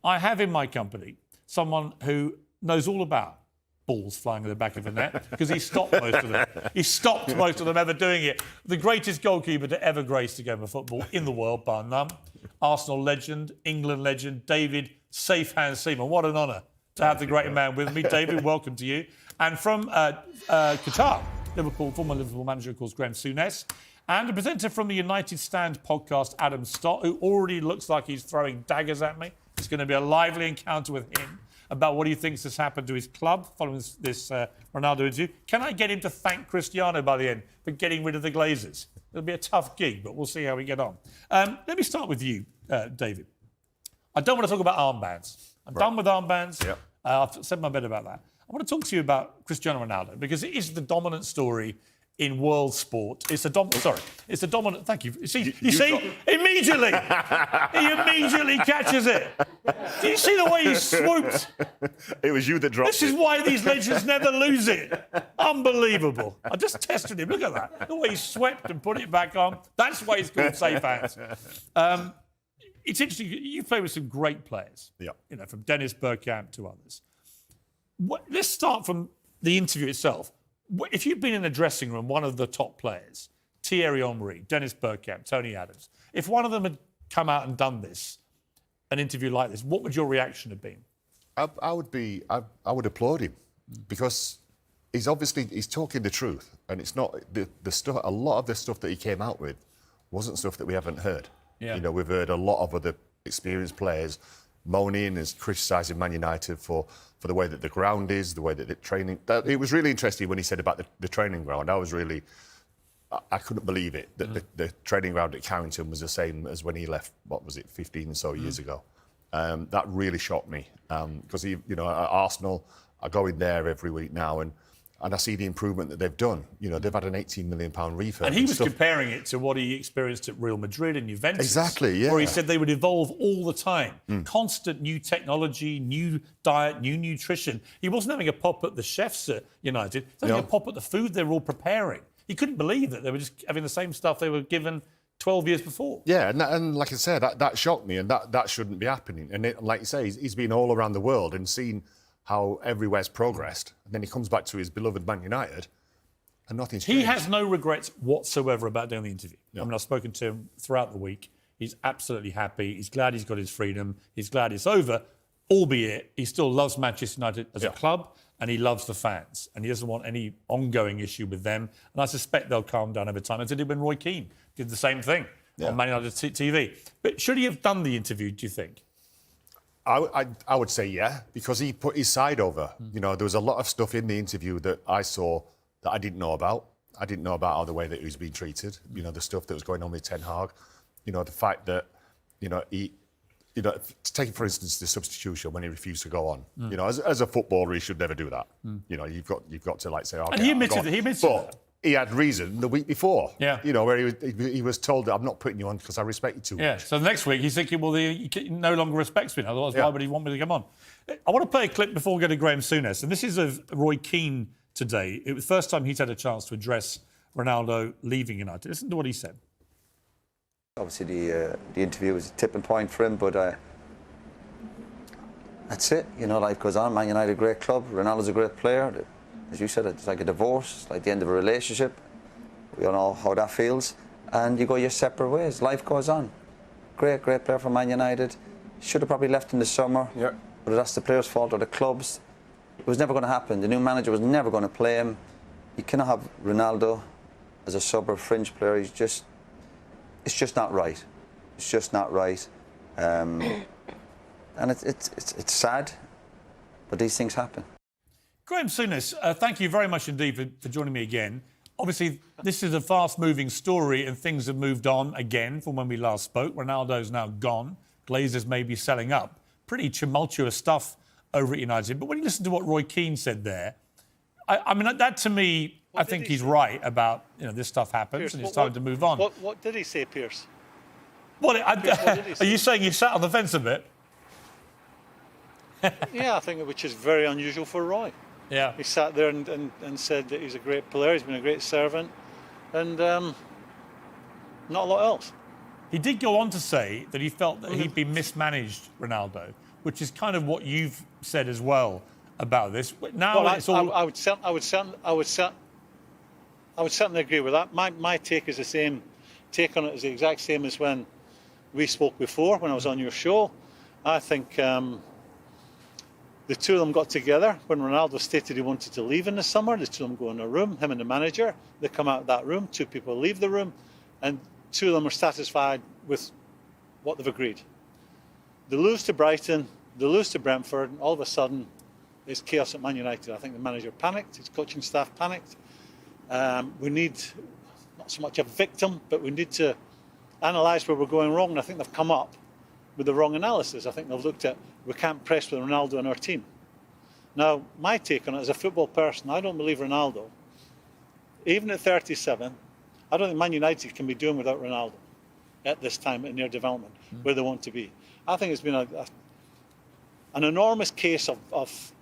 I have in my company someone who knows all about balls flying in the back of the net because he stopped most of them. He stopped most of them ever doing it. The greatest goalkeeper to ever grace the game of football in the world, bar none. Arsenal legend, England legend, David Safe Hands Seaman. What an honour to have the great man with me. David, welcome to you. And from Qatar, former Liverpool manager, of course, Graham Souness. And a presenter from the United Stand podcast, Adam Stott, who already looks like he's throwing daggers at me. It's going to be a lively encounter with him about what he thinks has happened to his club following this Ronaldo interview. Can I get him to thank Cristiano by the end for getting rid of the Glazers? It'll be a tough gig, but we'll see how we get on. Let me start with you, David. I don't want to talk about armbands. I'm done with armbands. Yep. I've said my bit about that. I want to talk to you about Cristiano Ronaldo because it is the dominant story in world sport. It's a dominant. Thank you. Immediately, he immediately catches it. Do you see the way he swooped? It was you that dropped it. This is why these legends never lose it. Unbelievable. I just tested him. Look at that. The way he swept and put it back on. That's why he's called safe hands. It's interesting. You play with some great players. Yeah. You know, from Dennis Bergkamp to others. Let's start from the interview itself. If you'd been in a dressing room, one of the top players, Thierry Henry, Dennis Bergkamp, Tony Adams, if one of them had come out and done an interview like this, what would your reaction have been? I would applaud him because he's talking the truth, and it's not the stuff. A lot of the stuff that he came out with wasn't stuff that we haven't heard. Yeah. You know, we've heard a lot of other experienced players moaning and criticising Man United for the way that the ground is, the way that the training... It was really interesting when he said about the training ground. I couldn't believe it, that the training ground at Carrington was the same as when he left, 15 or so years ago. That really shocked me, because, at Arsenal, I go in there every week now, and I see the improvement that they've done. You know, they've had an £18 million refurb. And he was comparing it to what he experienced at Real Madrid and Juventus. Exactly, yeah. Where he said they would evolve all the time. Constant new technology, new diet, new nutrition. He wasn't having a pop at the chefs at United. He was having a pop at the food they were all preparing. He couldn't believe that they were just having the same stuff they were given 12 years before. Yeah, and like I said, that shocked me, and that shouldn't be happening. And like you say, he's been all around the world and seen how everywhere's progressed, and then he comes back to his beloved Man United, and nothing's changed. He has no regrets whatsoever about doing the interview. No. I mean, I've spoken to him throughout the week. He's absolutely happy. He's glad he's got his freedom. He's glad it's over, albeit he still loves Manchester United as a club, and he loves the fans, and he doesn't want any ongoing issue with them. And I suspect they'll calm down over time, as they did when Roy Keane did the same thing on Man United TV. But should he have done the interview, do you think? I would say yeah, because he put his side over. You know, there was a lot of stuff in the interview that I saw that I didn't know about. I didn't know about how the way that he was being treated. You know, the stuff that was going on with Ten Hag. You know, the fact that, take for instance the substitution when he refused to go on. You know, as a footballer, he should never do that. You know, you've got to say, okay. And he admitted that. He had reason the week before, you know, where he was told that I'm not putting you on because I respect you too much. Yeah, so the next week he's thinking, well, he no longer respects me, otherwise why would he want me to come on? I want to play a clip before we go to Graham Souness, and this is of Roy Keane today. It was the first time he's had a chance to address Ronaldo leaving United. Listen to what he said. Obviously, the interview was a tipping point for him, but that's it. You know, life goes on. Man United, a great club. Ronaldo's a great player. As you said, it's like a divorce, it's like the end of a relationship. We all know how that feels. And you go your separate ways. Life goes on. Great player for Man United. Should have probably left in the summer. Yeah. But that's the player's fault or the club's. It was never going to happen. The new manager was never going to play him. You cannot have Ronaldo as a sub or fringe player. It's just not right. It's just not right. And it's sad, but these things happen. Graham Souness, thank you very much indeed for joining me again. Obviously, this is a fast-moving story and things have moved on again from when we last spoke. Ronaldo's now gone. Glazers may be selling up. Pretty tumultuous stuff over at United. But when you listen to what Roy Keane said there, I mean, that to me, I think he's right about, this stuff happens, Pierce, and it's time to move on. What did he say, Pierce? Well, are you saying he sat on the fence a bit? Yeah, I think, which is very unusual for Roy. Yeah. He sat there and said that he's a great player, he's been a great servant, and not a lot else. He did go on to say that he felt that he'd been mismanaged, Ronaldo, which is kind of what you've said as well about this. But now Well, it's all... I would certainly agree with that. My take is the same. Take on it is the exact same as when we spoke before, when I was on your show. I think the two of them got together when Ronaldo stated he wanted to leave in the summer. The two of them go in a room, him and the manager. They come out of that room. Two people leave the room, and two of them are satisfied with what they've agreed. They lose to Brighton, they lose to Brentford, and all of a sudden there's chaos at Man United. I think the manager panicked, his coaching staff panicked. We need not so much a victim, but we need to analyse where we're going wrong. And I think they've come up with the wrong analysis. I think they've looked at, we can't press with Ronaldo in our team. Now, my take on it as a football person, I don't believe Ronaldo, even at 37, I don't think Man United can be doing without Ronaldo at this time in their development, where they want to be. I think it's been an enormous case of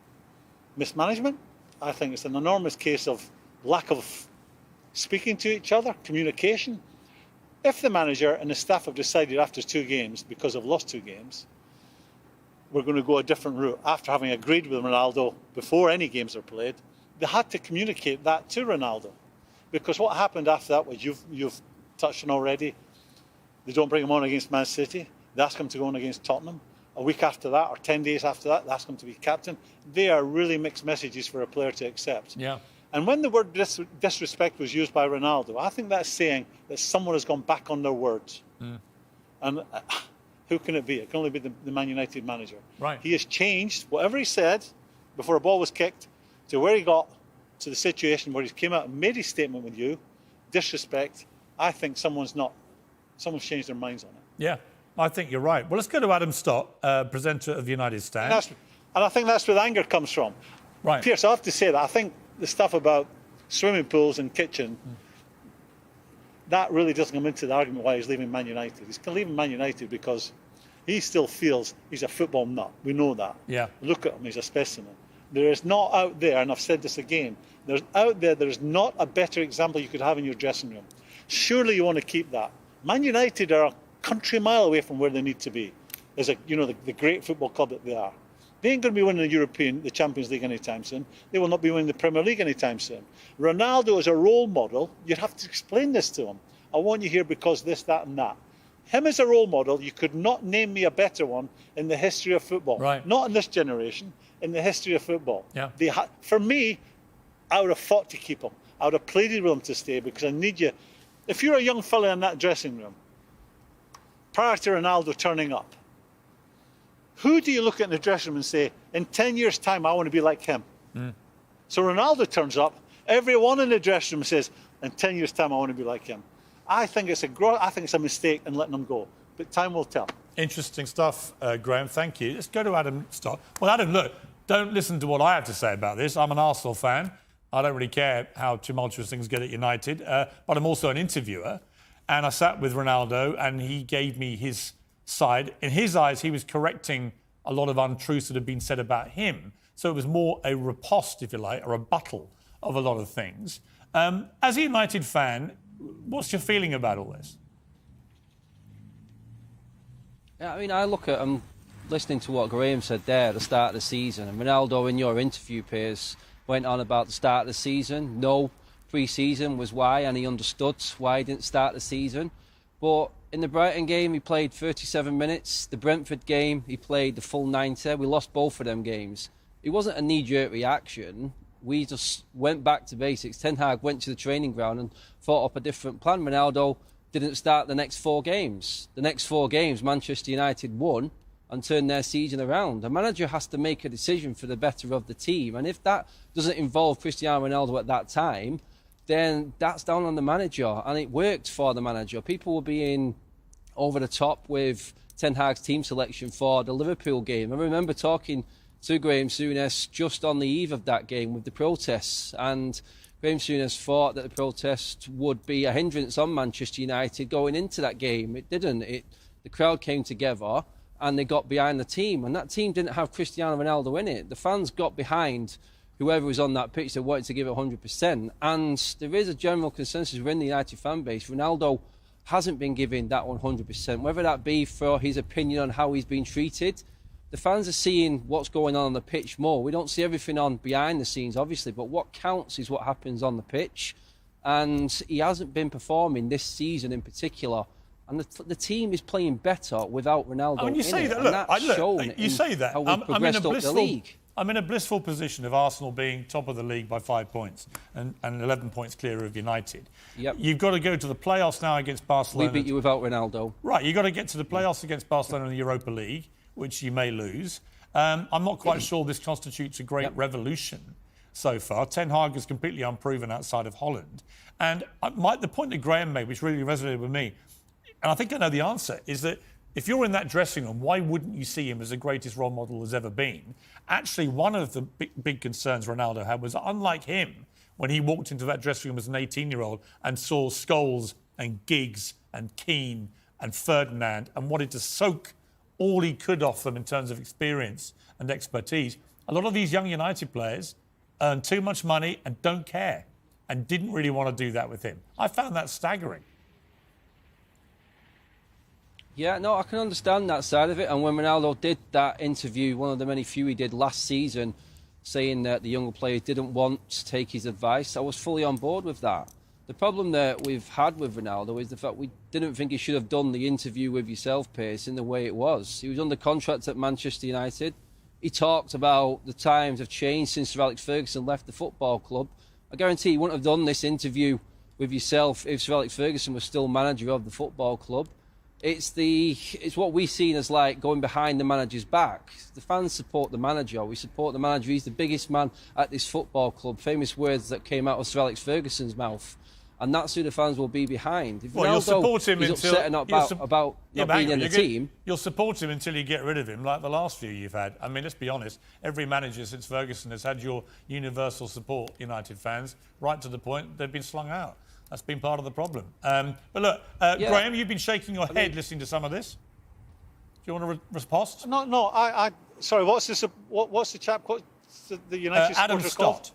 mismanagement. I think it's an enormous case of lack of speaking to each other, communication. If the manager and the staff have decided after 2 games, because they've lost 2 games, we're going to go a different route, after having agreed with Ronaldo before any games are played, they had to communicate that to Ronaldo. Because what happened after that was, you've touched on already, they don't bring him on against Man City, they ask him to go on against Tottenham. A week after that, or 10 days after that, they ask him to be captain. They are really mixed messages for a player to accept. Yeah. And when the word disrespect was used by Ronaldo, I think that's saying that someone has gone back on their words. And who can it be? It can only be the Man United manager. Right. He has changed whatever he said before a ball was kicked to where he got to the situation where he came out and made his statement with you. Disrespect. I think someone's changed their minds on it. Yeah, I think you're right. Well, let's go to Adam Stott, presenter of United Stand. And I think that's where the anger comes from. Right. Pierce, I have to say that I think the stuff about swimming pools and kitchen, that really doesn't come into the argument why he's leaving Man United. He's leaving Man United because he still feels he's a football nut. We know that. Yeah. Look at him, he's a specimen. There is not out there, and I've said this again, there is not a better example you could have in your dressing room. Surely you want to keep that. Man United are a country mile away from where they need to be as the great football club that they are. They ain't going to be winning the Champions League anytime soon. They will not be winning the Premier League anytime soon. Ronaldo is a role model. You'd have to explain this to him. I want you here because this, that, and that. Him as a role model, you could not name me a better one in the history of football. Right. Not in this generation, in the history of football. Yeah. For me, I would have fought to keep him. I would have pleaded with him to stay because I need you. If you're a young fella in that dressing room, prior to Ronaldo turning up, who do you look at in the dressing room and say, in 10 years' time, I want to be like him? So Ronaldo turns up, everyone in the dressing room says, in 10 years' time, I want to be like him. I think it's a mistake in letting him go, but time will tell. Interesting stuff, Graham. Thank you. Let's go to Adam Stott. Well, Adam, look, don't listen to what I have to say about this. I'm an Arsenal fan. I don't really care how tumultuous things get at United, but I'm also an interviewer. And I sat with Ronaldo, and he gave me his side. In his eyes, he was correcting a lot of untruths that had been said about him. So it was more a riposte, if you like, or a rebuttal of a lot of things. As a United fan, what's your feeling about all this? Yeah, I mean, I look at listening to what Graham said there at the start of the season, and Ronaldo in your interview, Piers, went on about the start of the season. No, pre-season was why, and he understood why he didn't start the season. But in the Brighton game, he played 37 minutes. The Brentford game, he played the full 90. We lost both of them games. It wasn't a knee-jerk reaction. We just went back to basics. Ten Hag went to the training ground and thought up a different plan. Ronaldo didn't start the next 4 games. The next 4 games, Manchester United won and turned their season around. A manager has to make a decision for the better of the team. And if that doesn't involve Cristiano Ronaldo at that time, then that's down on the manager. And it worked for the manager. People were being over the top with Ten Hag's team selection for the Liverpool game. I remember talking to Graham Souness just on the eve of that game with the protests, and Graham Souness thought that the protest would be a hindrance on Manchester United going into that game. It didn't. The crowd came together and they got behind the team, and that team didn't have Cristiano Ronaldo in it. The fans got behind whoever was on that pitch that wanted to give it 100%, and there is a general consensus within the United fan base. Ronaldo hasn't been giving that 100%, whether that be for his opinion on how he's been treated. the fans are seeing what's going on the pitch more. We don't see everything on behind the scenes, obviously, but what counts is what happens on the pitch. And he hasn't been performing this season in particular. And the team is playing better without Ronaldo. Oh, and you in say it, that. and Look, that's shown you say that. how we've progressed up the league. I'm in a blissful position of Arsenal being top of the league by 5 points and 11 points clear of United. Yep. You've got to go to the playoffs now against Barcelona. We beat you without Ronaldo. Right, you've got to get to the playoffs against Barcelona in the Europa League, which you may lose. I'm not quite sure this constitutes a great revolution so far. Ten Hag is completely unproven outside of Holland. And the point that Graham made, which really resonated with me, and I think I know the answer, is that if you're in that dressing room, why wouldn't you see him as the greatest role model has ever been? Actually, one of the big concerns Ronaldo had was, unlike him, when he walked into that dressing room as an 18-year-old and saw Scholes and Giggs and Keane and Ferdinand and wanted to soak all he could off them in terms of experience and expertise, a lot of these young United players earn too much money and don't care and didn't really want to do that with him. I found that staggering. Yeah, no, I can understand that side of it. And when Ronaldo did that interview, one of the many few he did last season, saying that the younger players didn't want to take his advice, I was fully on board with that. The problem that we've had with Ronaldo is the fact we didn't think he should have done the interview with yourself, Pierce, in the way it was. He was under contract at Manchester United. He talked about the times have changed since Sir Alex Ferguson left the football club. I guarantee he wouldn't have done this interview with yourself if Sir Alex Ferguson was still manager of the football club. It's what we've seen as like going behind the manager's back. The fans support the manager. We support the manager. He's the biggest man at this football club. Famous words that came out of Sir Alex Ferguson's mouth. And that's who the fans will be behind. If Well, you'll support him is until... upset about not being in the team. You'll support him until you get rid of him, like the last few you've had. I mean, let's be honest, every manager since Ferguson has had your universal support, United fans, right to the point they've been slung out. That's been part of the problem. But look, Graham, you've been shaking your head listening to some of this. Do you want to riposte? No. Sorry. What's this? What's the chap? What's the United Adam supporter Stott. called?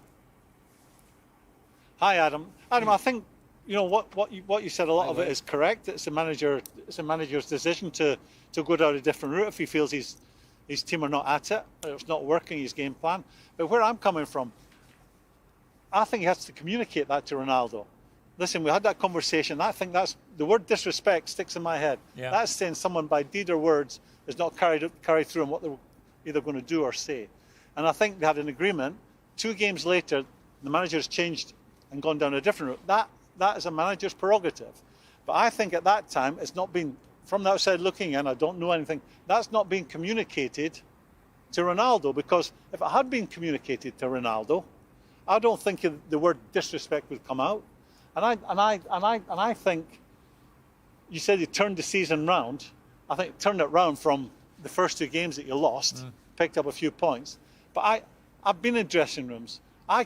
Hi, Adam. Adam, I think what you said. A lot of it is correct. It's a manager's decision to go down a different route if he feels his team are not at it, or it's not working his game plan. But where I'm coming from, I think he has to communicate that to Ronaldo. Listen, we had that conversation. I think that's the word disrespect sticks in my head. Yeah. That's saying someone by deed or words is not carried through on what they're either going to do or say. And I think they had an agreement. 2 games later, the manager's changed and gone down a different route. That is a manager's prerogative. But I think at that time, it's not been, from the outside looking in, I don't know anything, that's not being communicated to Ronaldo, because if it had been communicated to Ronaldo, I don't think the word disrespect would come out. And I think you said you turned the season round. I think it turned it round from the first 2 games that you lost, picked up a few points. But I've been in dressing rooms. I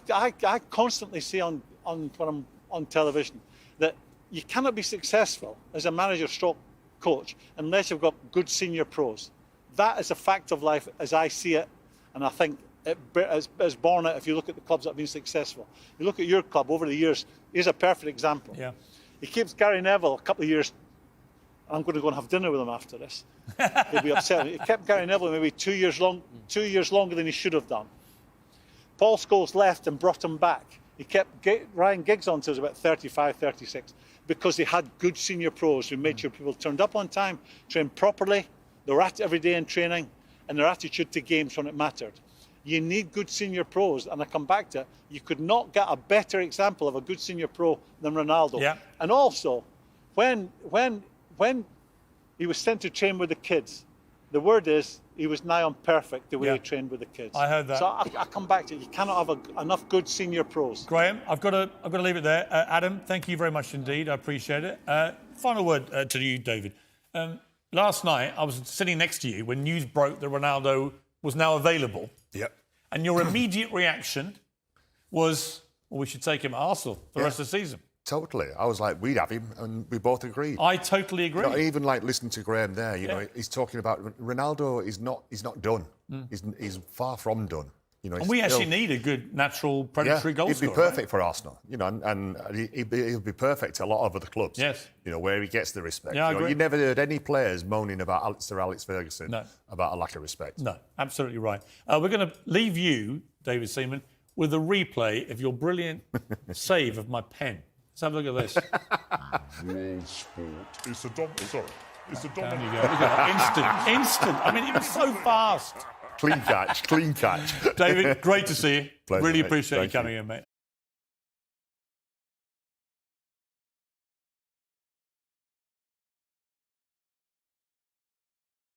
constantly see on when I'm on television that you cannot be successful as a manager stroke coach unless you've got good senior pros. That is a fact of life as I see it, and I think it has borne it if you look at the clubs that have been successful. You look at your club over the years, here's a perfect example. Yeah. He keeps Gary Neville a couple of years. I'm going to go and have dinner with him after this. He'll be upset. He kept Gary Neville maybe 2 years longer than he should have done. Paul Scholes left and brought him back. He kept Ryan Giggs on until he was about 35, 36, because they had good senior pros who made sure people turned up on time, trained properly, they were at it every day in training, and their attitude to games when it mattered. You need good senior pros, and I come back to it. You could not get a better example of a good senior pro than Ronaldo. Yeah. And also, when he was sent to train with the kids, the word is he was nigh on perfect the way he trained with the kids. I heard that. So I come back to it. You cannot have enough good senior pros. Graham, I've got to leave it there. Adam, thank you very much indeed. I appreciate it. Final word to you, David. Last night, I was sitting next to you when news broke that Ronaldo was now available. Yep. And your immediate reaction was, well, we should take him at Arsenal for the rest of the season. Totally. I was like, we'd have him, and we both agreed. I totally agree. I even like listening to Graham there. You know, he's talking about Ronaldo is not done. He's far from done. You know, And we actually need a good natural predatory goal he'd scorer. be perfect for Arsenal, you know, and he'll be perfect to a lot of other clubs. Yes. You know, where he gets the respect. Yeah, I you know, agree. you never heard any players moaning about Sir Alex Ferguson No. about a lack of respect. No, absolutely right. We're going to leave you, David Seaman, with a replay of your brilliant save of my pen. Let's have a look at this. World sport. It's a Down you go. Look at that. Instant. I mean, it was so fast. Clean catch. David, great to see you. Pleasure, Really mate. appreciate you Thank you. coming in, mate.